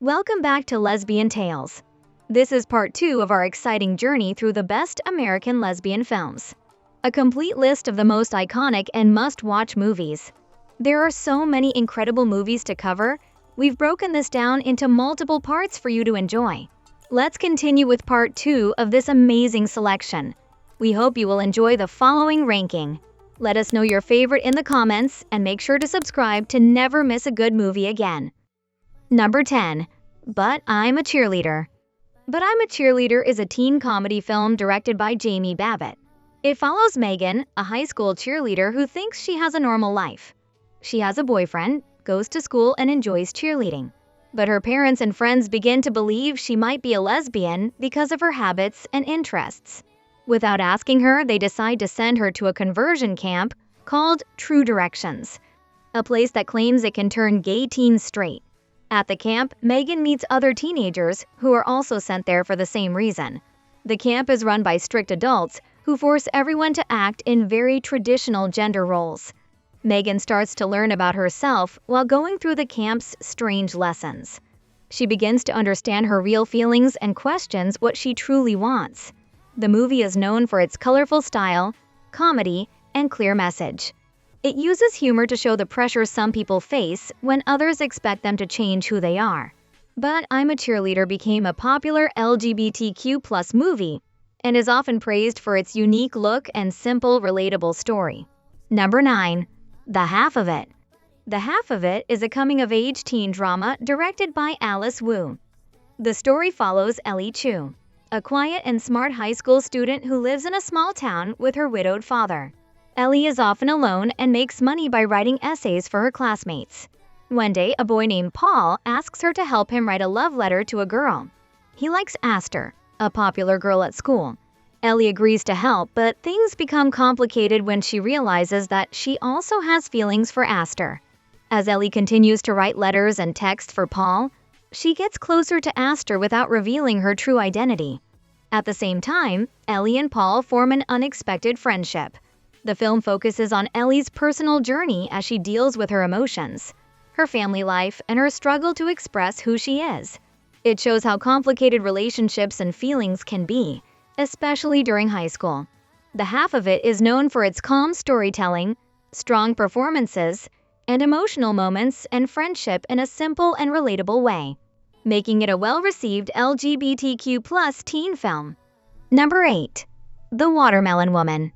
Welcome back to Lesbian Tales. This is part 2 of our exciting journey through the best American lesbian films. A complete list of the most iconic and must-watch movies. There are so many incredible movies to cover, we've broken this down into multiple parts for you to enjoy. Let's continue with part 2 of this amazing selection. We hope you will enjoy the following ranking. Let us know your favorite in the comments and make sure to subscribe to never miss a good movie again. Number 10. But I'm a Cheerleader. But I'm a Cheerleader is a teen comedy film directed by Jamie Babbitt. It follows Megan, a high school cheerleader who thinks she has a normal life. She has a boyfriend, goes to school and enjoys cheerleading. But her parents and friends begin to believe she might be a lesbian because of her habits and interests. Without asking her, they decide to send her to a conversion camp called True Directions, a place that claims it can turn gay teens straight. At the camp, Megan meets other teenagers who are also sent there for the same reason. The camp is run by strict adults who force everyone to act in very traditional gender roles. Megan starts to learn about herself while going through the camp's strange lessons. She begins to understand her real feelings and questions what she truly wants. The movie is known for its colorful style, comedy, and clear message. It uses humor to show the pressure some people face when others expect them to change who they are. But I'm a Cheerleader became a popular LGBTQ+ movie and is often praised for its unique look and simple, relatable story. Number 9. The Half of It. The Half of It is a coming-of-age teen drama directed by Alice Wu. The story follows Ellie Chu, a quiet and smart high school student who lives in a small town with her widowed father. Ellie is often alone and makes money by writing essays for her classmates. One day, a boy named Paul asks her to help him write a love letter to a girl. He likes Aster, a popular girl at school. Ellie agrees to help, but things become complicated when she realizes that she also has feelings for Aster. As Ellie continues to write letters and texts for Paul, she gets closer to Aster without revealing her true identity. At the same time, Ellie and Paul form an unexpected friendship. The film focuses on Ellie's personal journey as she deals with her emotions, her family life, and her struggle to express who she is. It shows how complicated relationships and feelings can be, especially during high school. The Half of It is known for its calm storytelling, strong performances, and emotional moments and friendship in a simple and relatable way, making it a well-received LGBTQ+ teen film. Number 8. The Watermelon Woman.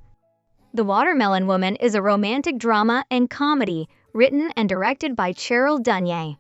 The Watermelon Woman is a romantic drama and comedy written and directed by Cheryl Dunye.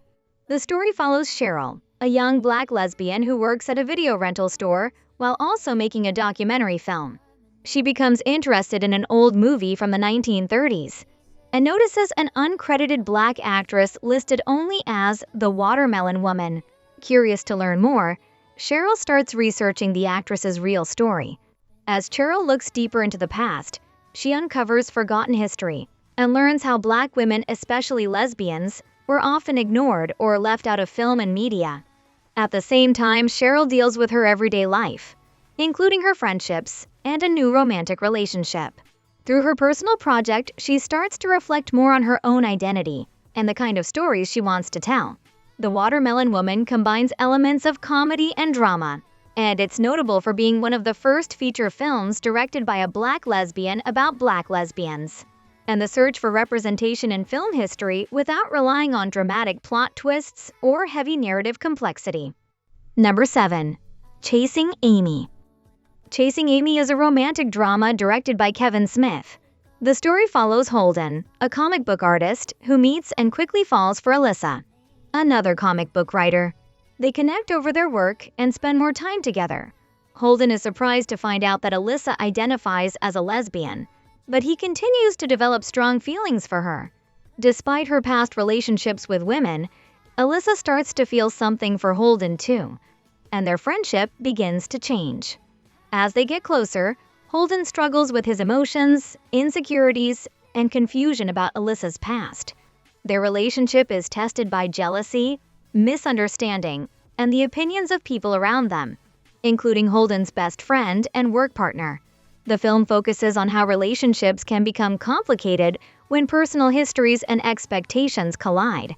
The story follows Cheryl, a young black lesbian who works at a video rental store while also making a documentary film. She becomes interested in an old movie from the 1930s and notices an uncredited black actress listed only as the Watermelon Woman. Curious to learn more, Cheryl starts researching the actress's real story. As Cheryl looks deeper into the past, she uncovers forgotten history and learns how black women, especially lesbians, were often ignored or left out of film and media. At the same time, Cheryl deals with her everyday life, including her friendships and a new romantic relationship. Through her personal project, she starts to reflect more on her own identity and the kind of stories she wants to tell. The Watermelon Woman combines elements of comedy and drama, and it's notable for being one of the first feature films directed by a black lesbian about black lesbians, and the search for representation in film history without relying on dramatic plot twists or heavy narrative complexity. Number 7. Chasing Amy. Chasing Amy is a romantic drama directed by Kevin Smith. The story follows Holden, a comic book artist who meets and quickly falls for Alyssa, another comic book writer. They connect over their work and spend more time together. Holden is surprised to find out that Alyssa identifies as a lesbian, but he continues to develop strong feelings for her. Despite her past relationships with women, Alyssa starts to feel something for Holden too, and their friendship begins to change. As they get closer, Holden struggles with his emotions, insecurities, and confusion about Alyssa's past. Their relationship is tested by jealousy, misunderstanding, and the opinions of people around them, including Holden's best friend and work partner. The film focuses on how relationships can become complicated when personal histories and expectations collide.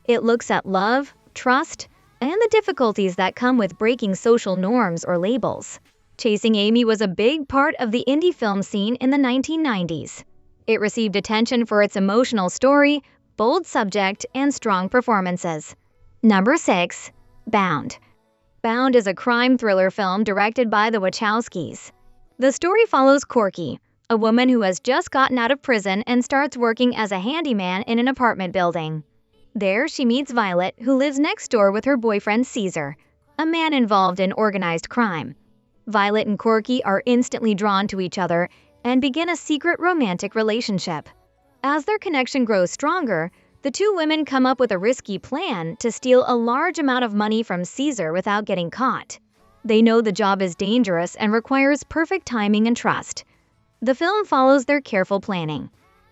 It looks at love, trust, and the difficulties that come with breaking social norms or labels. Chasing Amy was a big part of the indie film scene in the 1990s. It received attention for its emotional story, bold subject, and strong performances. Number 6. Bound. Bound is a crime thriller film directed by the Wachowskis. The story follows Corky, a woman who has just gotten out of prison and starts working as a handyman in an apartment building. There, she meets Violet, who lives next door with her boyfriend Caesar, a man involved in organized crime. Violet and Corky are instantly drawn to each other and begin a secret romantic relationship. As their connection grows stronger, the two women come up with a risky plan to steal a large amount of money from Caesar without getting caught. They know the job is dangerous and requires perfect timing and trust. The film follows their careful planning,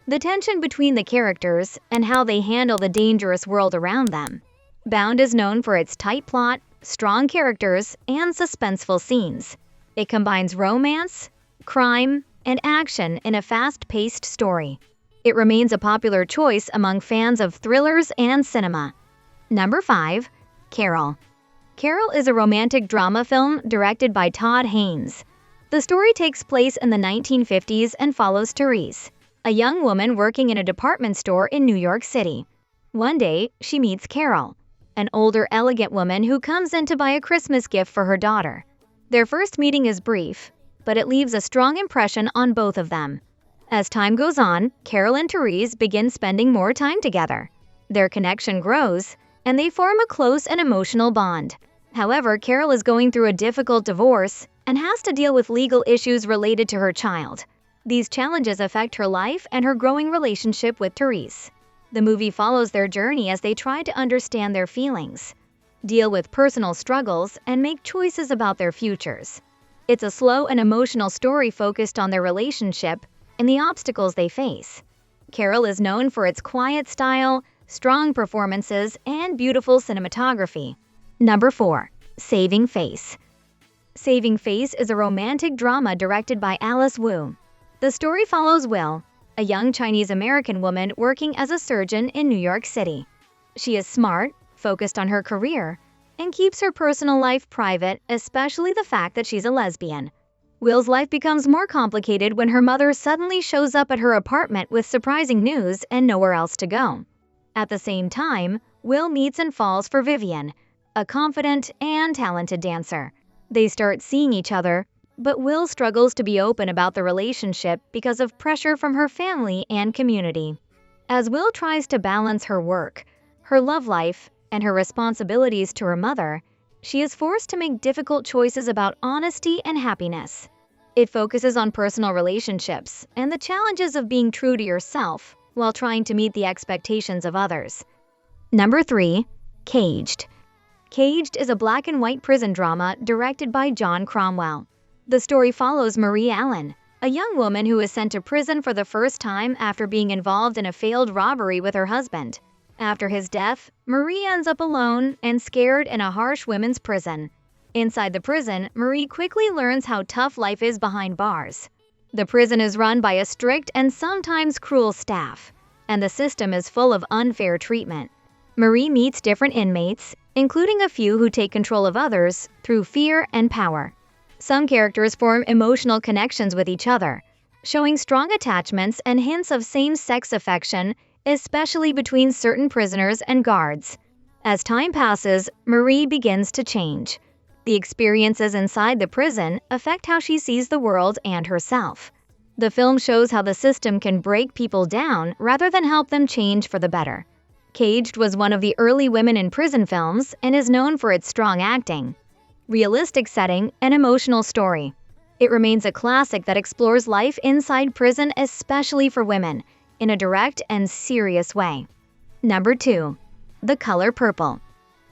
the tension between the characters, and how they handle the dangerous world around them. Bound is known for its tight plot, strong characters, and suspenseful scenes. It combines romance, crime, and action in a fast-paced story. It remains a popular choice among fans of thrillers and cinema. Number 5. Carol. Carol is a romantic drama film directed by Todd Haynes. The story takes place in the 1950s and follows Therese, a young woman working in a department store in New York City. One day, she meets Carol, an older, elegant woman who comes in to buy a Christmas gift for her daughter. Their first meeting is brief, but it leaves a strong impression on both of them. As time goes on, Carol and Therese begin spending more time together. Their connection grows, and they form a close and emotional bond. However, Carol is going through a difficult divorce and has to deal with legal issues related to her child. These challenges affect her life and her growing relationship with Therese. The movie follows their journey as they try to understand their feelings, deal with personal struggles, and make choices about their futures. It's a slow and emotional story focused on their relationship and the obstacles they face. Carol is known for its quiet style, strong performances, and beautiful cinematography. Number 4. Saving Face. Saving Face is a romantic drama directed by Alice Wu. The story follows Will, a young Chinese-American woman working as a surgeon in New York City. She is smart, focused on her career, and keeps her personal life private, especially the fact that she's a lesbian. Will's life becomes more complicated when her mother suddenly shows up at her apartment with surprising news and nowhere else to go. At the same time, Will meets and falls for Vivian, a confident and talented dancer. They start seeing each other, but Will struggles to be open about the relationship because of pressure from her family and community. As Will tries to balance her work, her love life, and her responsibilities to her mother, she is forced to make difficult choices about honesty and happiness. It focuses on personal relationships and the challenges of being true to yourself while trying to meet the expectations of others. Number 3. Caged. Caged is a black and white prison drama directed by John Cromwell. The story follows Marie Allen, a young woman who is sent to prison for the first time after being involved in a failed robbery with her husband. After his death, Marie ends up alone and scared in a harsh women's prison. Inside the prison, Marie quickly learns how tough life is behind bars. The prison is run by a strict and sometimes cruel staff, and the system is full of unfair treatment. Marie meets different inmates, including a few who take control of others through fear and power. Some characters form emotional connections with each other, showing strong attachments and hints of same-sex affection, especially between certain prisoners and guards. As time passes, Marie begins to change. The experiences inside the prison affect how she sees the world and herself. The film shows how the system can break people down rather than help them change for the better. Caged was one of the early women in prison films and is known for its strong acting, realistic setting, and emotional story. It remains a classic that explores life inside prison, especially for women, in a direct and serious way. Number 2. The Color Purple.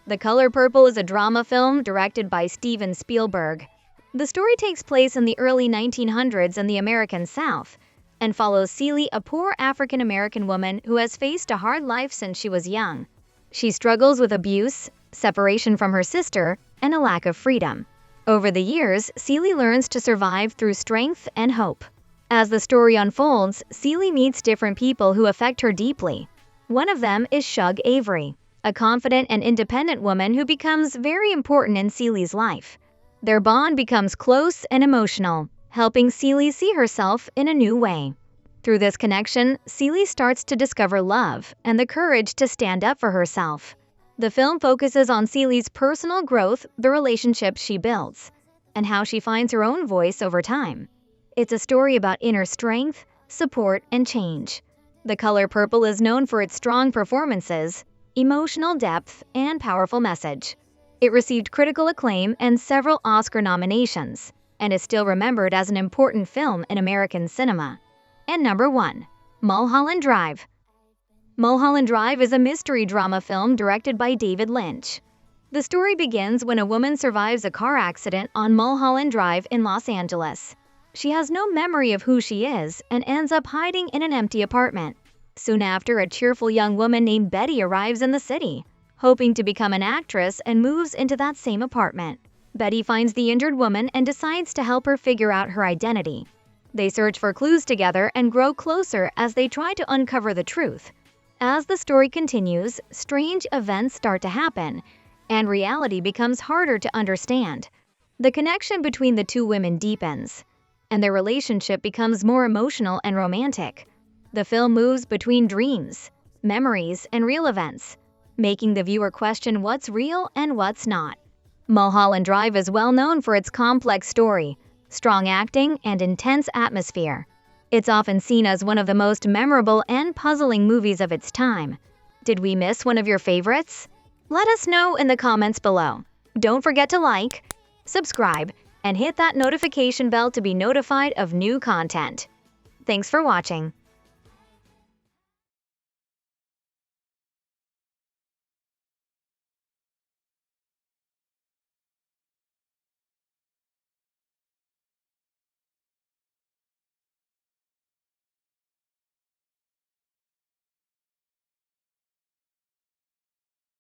The Color Purple is a drama film directed by Steven Spielberg. The story takes place in the early 1900s in the American South and follows Celie, a poor African-American woman who has faced a hard life since she was young. She struggles with abuse, separation from her sister, and a lack of freedom. Over the years, Celie learns to survive through strength and hope. As the story unfolds, Celie meets different people who affect her deeply. One of them is Shug Avery, a confident and independent woman who becomes very important in Celie's life. Their bond becomes close and emotional, helping Celie see herself in a new way. Through this connection, Celie starts to discover love and the courage to stand up for herself. The film focuses on Celie's personal growth, the relationships she builds, and how she finds her own voice over time. It's a story about inner strength, support, and change. The color purple is known for its strong performances, emotional depth, and powerful message. It received critical acclaim and several Oscar nominations, and is still remembered as an important film in American cinema. And number 1. Mulholland Drive. Mulholland Drive is a mystery drama film directed by David Lynch. The story begins when a woman survives a car accident on Mulholland Drive in Los Angeles. She has no memory of who she is and ends up hiding in an empty apartment. Soon after, a cheerful young woman named Betty arrives in the city, hoping to become an actress, and moves into that same apartment. Betty finds the injured woman and decides to help her figure out her identity. They search for clues together and grow closer as they try to uncover the truth. As the story continues, strange events start to happen, and reality becomes harder to understand. The connection between the two women deepens, and their relationship becomes more emotional and romantic. The film moves between dreams, memories, and real events, making the viewer question what's real and what's not. Mulholland Drive is well known for its complex story, strong acting, and intense atmosphere. It's often seen as one of the most memorable and puzzling movies of its time. Did we miss one of your favorites? Let us know in the comments below. Don't forget to like, subscribe, and hit that notification bell to be notified of new content. Thanks for watching.